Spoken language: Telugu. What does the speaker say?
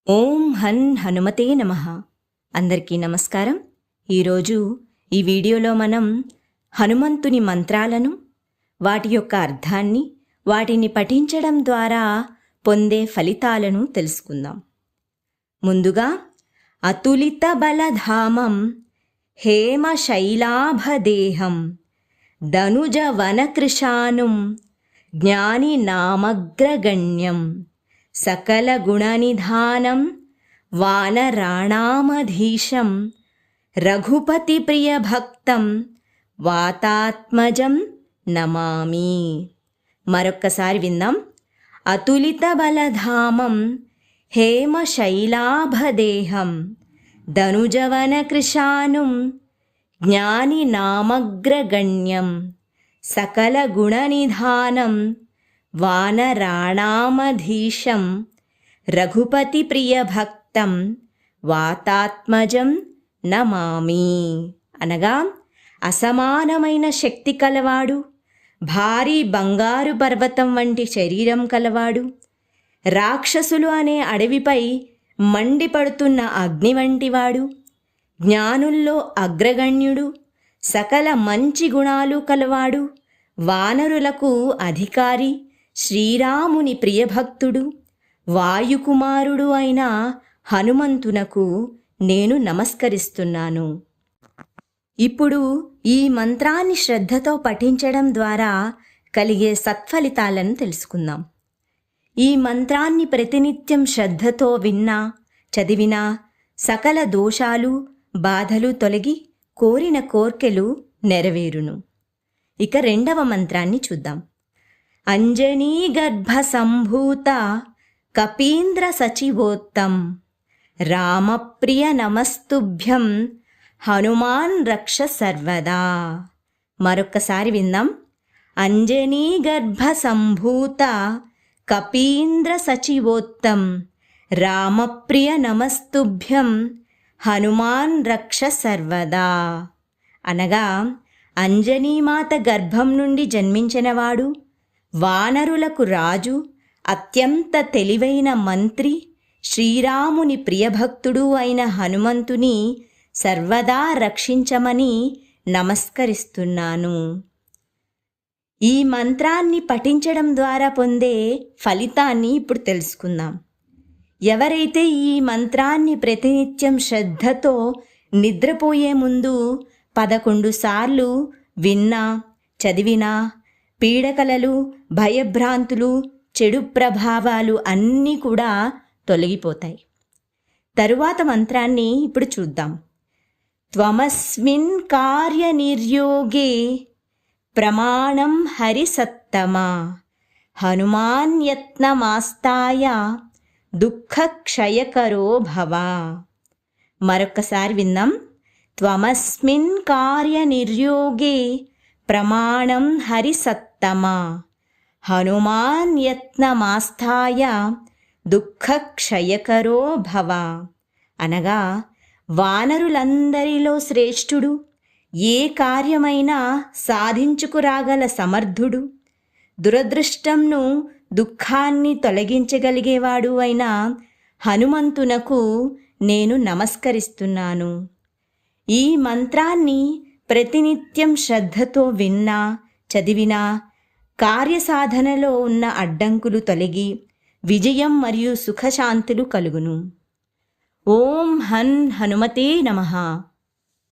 ఓం హన్ హనుమతే నమః. అందరికీ నమస్కారం. ఈరోజు ఈ వీడియోలో మనం హనుమంతుని మంత్రాలను, వాటి యొక్క అర్థాన్ని, వాటిని పఠించడం ద్వారా పొందే ఫలితాలను తెలుసుకుందాం. ముందుగా అతులిత బలధామం హేమశైలాభదేహం ధనుజ వనకృశానుం జ్ఞాని నామగ్రగణ్యం సకల గుణనిధానం వానరాణామధీశం రఘుపతి ప్రియభక్తం వాతాత్మజం నమామి. మరొక్కసారి విందాం. అతులిత బలధామం హేమశైలాభదేహం ధనుజవన కృశానుం జ్ఞాని నామగ్రగణ్యం సకల గుణనిధానం వానరాణామధీశం రఘుపతి ప్రియభక్తం వాతాత్మజం నమామి. అనగా అసమానమైన శక్తి కలవాడు, భారీ బంగారు పర్వతం వంటి శరీరం కలవాడు, రాక్షసులు అనే అడవిపై మండిపడుతున్న అగ్ని వంటివాడు, జ్ఞానుల్లో అగ్రగణ్యుడు, సకల మంచి గుణాలు కలవాడు, వానరులకు అధికారి, శ్రీరాముని ప్రియభక్తుడు, వాయుకుమారుడు అయిన హనుమంతునకు నేను నమస్కరిస్తున్నాను. ఇప్పుడు ఈ మంత్రాన్ని శ్రద్ధతో పఠించడం ద్వారా కలిగే సత్ఫలితాలను తెలుసుకుందాం. ఈ మంత్రాన్ని ప్రతినిత్యం శ్రద్ధతో విన్నా, చదివినా సకల దోషాలు, బాధలు తొలగి కోరిన కోర్కెలు నెరవేరును. ఇక రెండవ మంత్రాన్ని చూద్దాం. అంజనీ గర్భ సంభూత కపీంద్ర సచివోత్తం రామప్రియ నమస్తుభ్యం హనుమాన్ రక్ష సర్వదా. మరొక్కసారి విందాం. అంజనీ గర్భ సంభూత కపీంద్ర సచివోత్తం రామప్రియ నమస్తుభ్యం హనుమాన్ రక్ష సర్వదా. అనగా అంజనీమాత గర్భం నుండి జన్మించినవాడు, వానరులకు రాజు, అత్యంత తెలివైన మంత్రి, శ్రీరాముని ప్రియభక్తుడు అయిన హనుమంతుని సర్వదా రక్షించమని నమస్కరిస్తున్నాను. ఈ మంత్రాన్ని పఠించడం ద్వారా పొందే ఫలితాన్ని ఇప్పుడు తెలుసుకుందాం. ఎవరైతే ఈ మంత్రాన్ని ప్రతినిత్యం శ్రద్ధతో నిద్రపోయే ముందు 11 సార్లు విన్నా, చదివినా పీడకలలు, భయభ్రాంతులు, చెడు ప్రభావాలు అన్నీ కూడా తొలగిపోతాయి. తరువాత మంత్రాన్ని ఇప్పుడు చూద్దాం. త్వమస్మిన్ కార్యనిర్యోగే ప్రమాణం హరిసత్తమా హనుమాన్యత్నమాస్తాయ దుఃఖక్షయకరో భవ. మరొక్కసారి విందాం. త్వమస్మిన్ కార్యనిర్యోగే ప్రమాణం హరిసత్తమా హనుమాన్యత్నమాస్థాయ దుఃఖక్షయకరో భవ. అనగా వానరులందరిలో శ్రేష్ఠుడు, ఏ కార్యమైనా సాధించుకురాగల సమర్థుడు, దురదృష్టంను, దుఃఖాన్ని తొలగించగలిగేవాడు అయిన హనుమంతునకు నేను నమస్కరిస్తున్నాను. ఈ మంత్రాన్ని ప్రతినిత్యం శ్రద్ధతో విన్నా, చదివినా కార్యసాధనలో ఉన్న అడ్డంకులు తొలగి విజయం మరియు సుఖశాంతులు కలుగును. ఓం హన్ హనుమతే నమః.